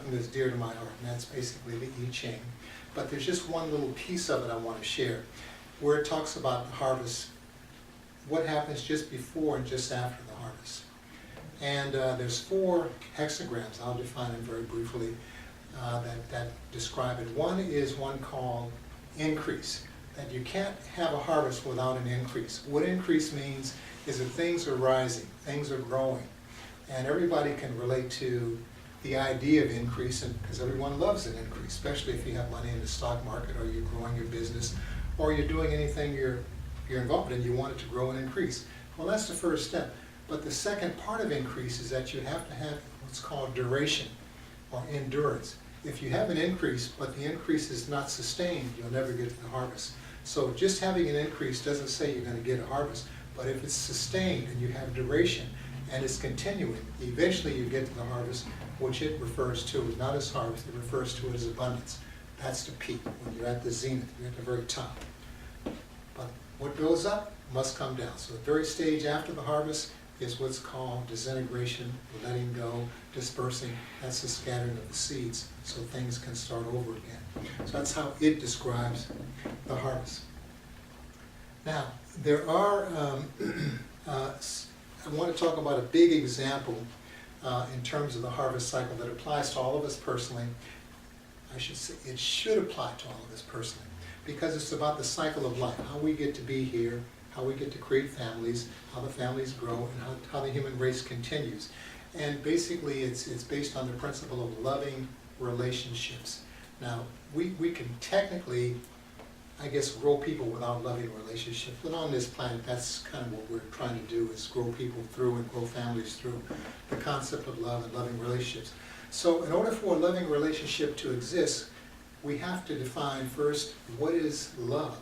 something that's dear to my heart, and that's basically the I Ching. But there's just one little piece of it I want to share, where it talks about the harvest, what happens just before and just after the harvest. And there's 4 hexagrams, I'll define them very briefly, that describe it. One is one called increase, that you can't have a harvest without an increase. What increase means is that things are rising, things are growing, and everybody can relate to the idea of increase, because everyone loves an increase, especially if you have money in the stock market, or you're growing your business, or you're doing anything you're involved in, you want it to grow and increase. Well, that's the first step. But the second part of increase is that you have to have what's called duration or endurance. If you have an increase, but the increase is not sustained, you'll never get to the harvest. So just having an increase doesn't say you're going to get a harvest, but if it's sustained and you have duration and it's continuing, eventually you get to the harvest, which it refers to not as harvest, it refers to it as abundance. That's the peak, when you're at the zenith, you're at the very top. But what goes up must come down. So the very stage after the harvest is what's called disintegration, letting go, dispersing. That's the scattering of the seeds, so things can start over again. So that's how it describes the harvest. Now, there are, I want to talk about a big example in terms of the harvest cycle that applies to all of us personally. I should say it should apply to all of us personally, because it's about the cycle of life, how we get to be here, how we get to create families, how the families grow, and how the human race continues. And basically it's based on the principle of loving relationships. Now, we can technically, I guess, grow people without loving relationships, but on this planet that's kind of what we're trying to do, is grow people through and grow families through the concept of love and loving relationships. So in order for a loving relationship to exist, we have to define first what is love.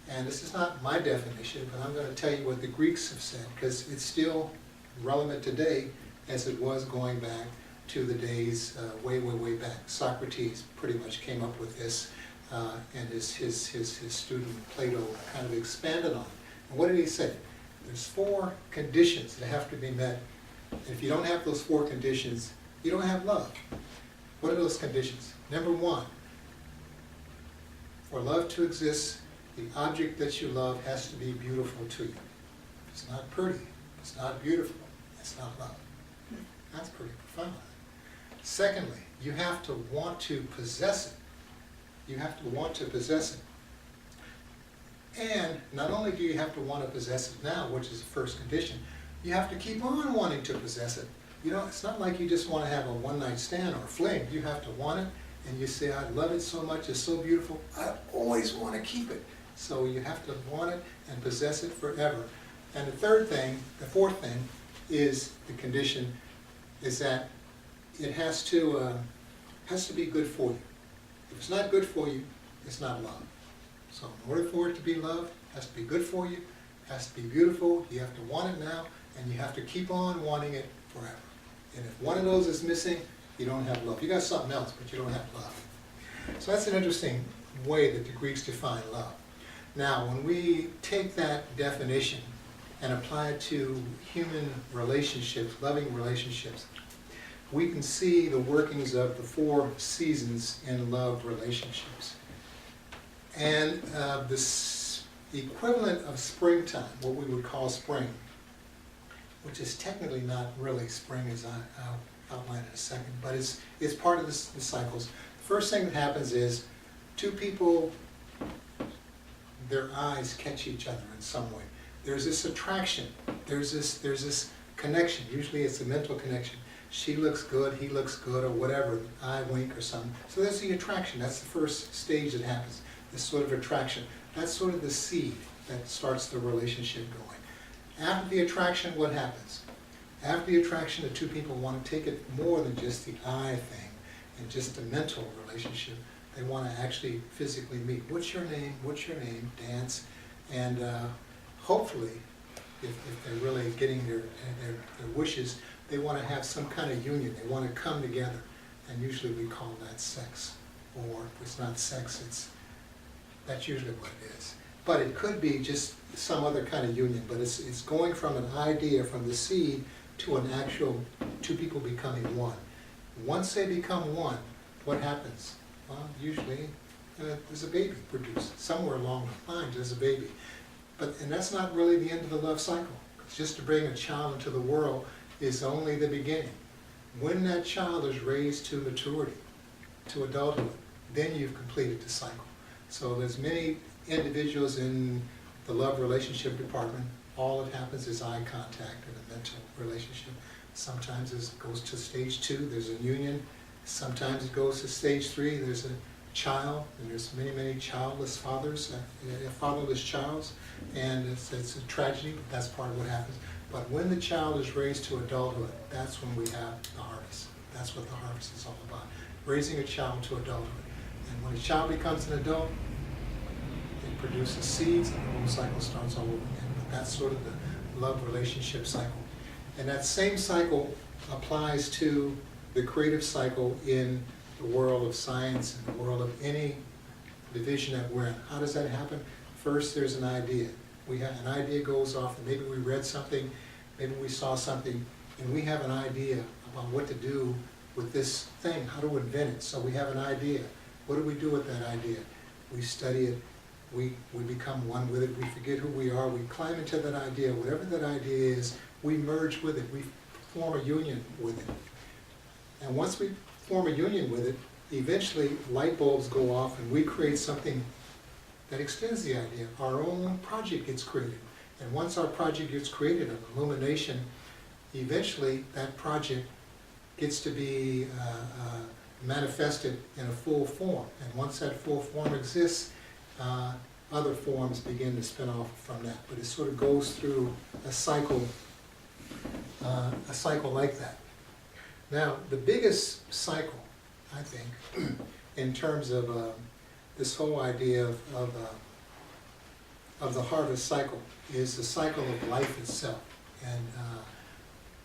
And this is not my definition, but I'm going to tell you what the Greeks have said, because it's still relevant today as it was going back to the days way back. Socrates pretty much came up with this, and his student Plato kind of expanded on it. And what did he say? There's 4 conditions that have to be met. And if you don't have those 4 conditions, you don't have love. What are those conditions? Number 1, for love to exist, the object that you love has to be beautiful to you. If it's not pretty, if it's not beautiful, it's not love. That's pretty profound. Secondly, you have to want to possess it. You have to want to possess it. And not only do you have to want to possess it now, which is the first condition, you have to keep on wanting to possess it. You know, it's not like you just want to have a one-night stand or a fling. You have to want it, and you say, I love it so much, it's so beautiful, I always want to keep it. So you have to want it and possess it forever. And the fourth thing is the condition is that it has to be good for you. If it's not good for you, it's not love. So in order for it to be love, it has to be good for you, it has to be beautiful, you have to want it now, and you have to keep on wanting it forever. And if one of those is missing, you don't have love. You got something else, but you don't have love. So that's an interesting way that the Greeks define love. Now, when we take that definition and apply it to human relationships, loving relationships, we can see the workings of the 4 seasons in love relationships. And the equivalent of springtime, what we would call spring, which is technically not really spring, as I'll outline in a second, but it's part of the cycles. The first thing that happens is 2 people, their eyes catch each other in some way. There's this attraction, there's this connection. Usually it's a mental connection. She looks good, he looks good, or whatever, eye wink or something. So there's the attraction. That's the first stage that happens, this sort of attraction. That's sort of the seed that starts the relationship going. After the attraction, what happens? After the attraction, the 2 people want to take it more than just the eye thing and just a mental relationship. They want to actually physically meet. What's your name? What's your name? Dance. And hopefully, if they're really getting their wishes, they want to have some kind of union. They want to come together. And usually we call that sex. Or if it's not sex, that's usually what it is. But it could be just some other kind of union. But it's going from an idea, from the seed, to an actual 2 people becoming one. Once they become one, what happens? Well, usually there's a baby produced. Somewhere along the line there's a baby. And that's not really the end of the love cycle. Just to bring a child into the world is only the beginning. When that child is raised to maturity, to adulthood, then you've completed the cycle. So there's many individuals in the love relationship department. All that happens is eye contact in a mental relationship. Sometimes it goes to stage 2, there's a union. Sometimes it goes to stage 3, there's a child, and there's many, many childless fathers, fatherless childs, and it's a tragedy, but that's part of what happens. But when the child is raised to adulthood, that's when we have the harvest. That's what the harvest is all about, raising a child to adulthood. And when a child becomes an adult, it produces seeds, and the whole cycle starts all over again. But that's sort of the love relationship cycle. And that same cycle applies to the creative cycle in the world of science and the world of any division that we're in. How does that happen? First, there's an idea. An idea goes off, and maybe we read something, maybe we saw something, and we have an idea about what to do with this thing, how to invent it. So we have an idea. What do we do with that idea? We study it, we become one with it, we forget who we are, we climb into that idea. Whatever that idea is, we merge with it, we form a union with it. And once we form a union with it, eventually light bulbs go off and we create something that extends the idea. Our own project gets created. And once our project gets created, an illumination, eventually that project gets to be manifested in a full form. And once that full form exists, other forms begin to spin off from that. But it sort of goes through a cycle like that. Now, the biggest cycle, I think, in terms of this whole idea of the harvest cycle is the cycle of life itself. And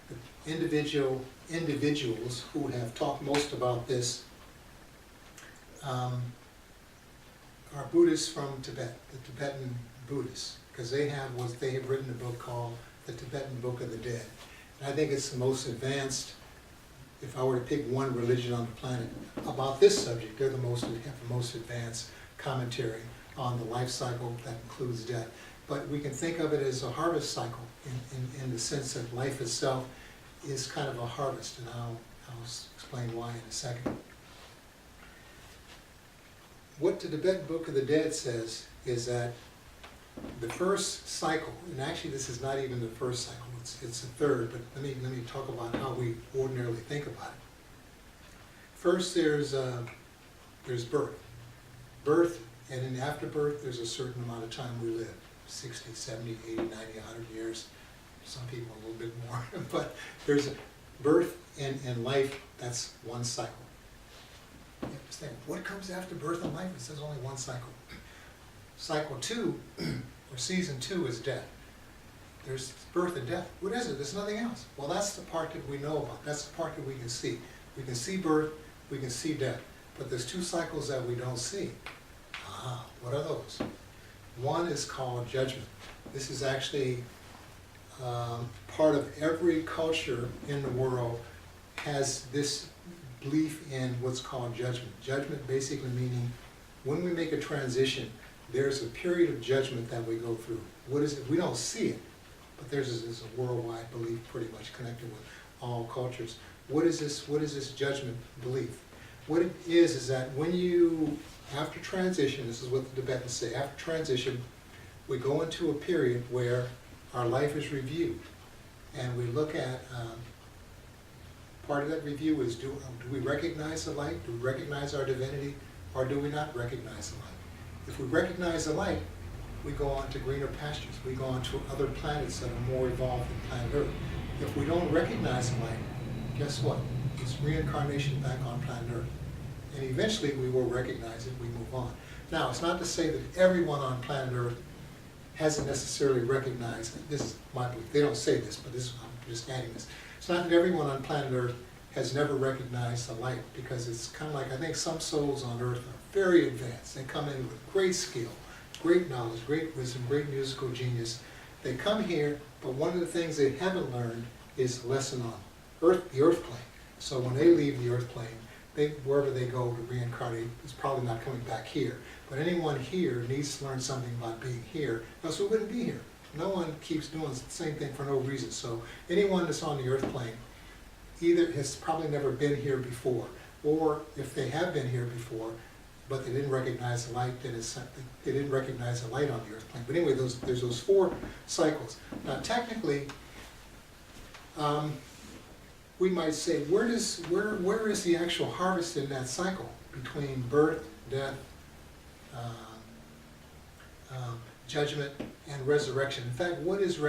the individuals who have talked most about this are Buddhists from Tibet, the Tibetan Buddhists, because they have written a book called the Tibetan Book of the Dead. And I think it's the most advanced. If I were to pick one religion on the planet about this subject, they have the most advanced commentary on the life cycle that includes death. But we can think of it as a harvest cycle in the sense that life itself is kind of a harvest, and I'll explain why in a second. What the Tibetan Book of the Dead says is that the first cycle, and actually this is not even the first cycle, it's the third, but let me talk about how we ordinarily think about it. First there's birth. Birth, and then after birth there's a certain amount of time we live, 60, 70, 80, 90, 100 years, some people a little bit more, but there's a birth and life, that's one cycle. You understand, what comes after birth and life? It says only one cycle. Cycle 2, or season 2, is death. There's birth and death. What is it? There's nothing else. Well, that's the part that we know about. That's the part that we can see. We can see birth, we can see death. But there's 2 cycles that we don't see. What are those? One is called judgment. This is actually part of every culture in the world has this belief in what's called judgment. Judgment basically meaning when we make a transition, there's a period of judgment that we go through. What is it? We don't see it, but there's a worldwide belief pretty much connected with all cultures. What is this judgment belief? What it is that when you, after transition, this is what the Tibetans say, after transition, we go into a period where our life is reviewed. And we look at, part of that review is, do we recognize the light? Do we recognize our divinity? Or do we not recognize the light? If we recognize the light, we go on to greener pastures. We go on to other planets that are more evolved than planet Earth. If we don't recognize the light, guess what? It's reincarnation back on planet Earth. And eventually we will recognize it, we move on. Now, it's not to say that everyone on planet Earth hasn't necessarily recognized, this is my belief, they don't say this, but I'm just adding this. It's not that everyone on planet Earth has never recognized the light, because it's kind of like, I think some souls on Earth are very advanced. They come in with great skill, great knowledge, great wisdom, great musical genius. They come here, but one of the things they haven't learned is a lesson on Earth, the earth plane. So when they leave the earth plane, wherever they go to reincarnate, is probably not coming back here. But anyone here needs to learn something about being here, else we wouldn't be here. No one keeps doing the same thing for no reason. So anyone that's on the earth plane either has probably never been here before, or if they have been here before, but they didn't recognize the light, then they didn't recognize the light on the earth plane. But anyway, there's those 4 cycles. Now technically, we might say, where is the actual harvest in that cycle between birth, death, judgment, and resurrection? In fact, what is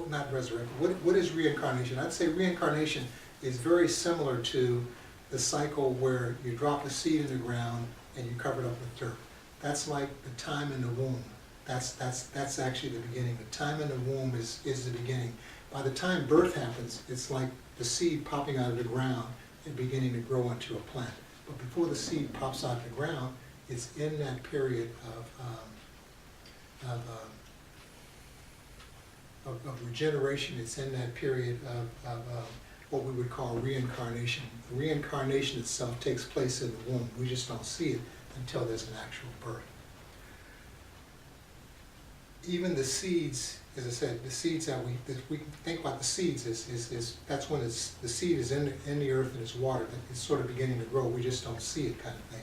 not resurrection? What is reincarnation? I'd say reincarnation is very similar to the cycle where you drop a seed in the ground and you cover it up with dirt. That's like the time in the womb. That's actually the beginning. The time in the womb is the beginning. By the time birth happens, it's like the seed popping out of the ground and beginning to grow into a plant. But before the seed pops out of the ground, it's in that period of regeneration. It's in that period of what we would call reincarnation. The reincarnation itself takes place in the womb. We just don't see it until there's an actual birth. Even the seeds, as I said, the seeds that we think about the seeds is that's when the seed is in the earth and it's watered. It's sort of beginning to grow. We just don't see it, kind of thing.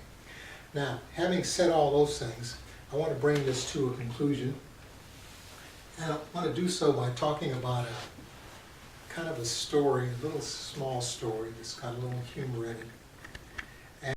Now, having said all those things, I want to bring this to a conclusion, and I want to do so by talking about a kind of a story, a little small story that's got a little humor in it.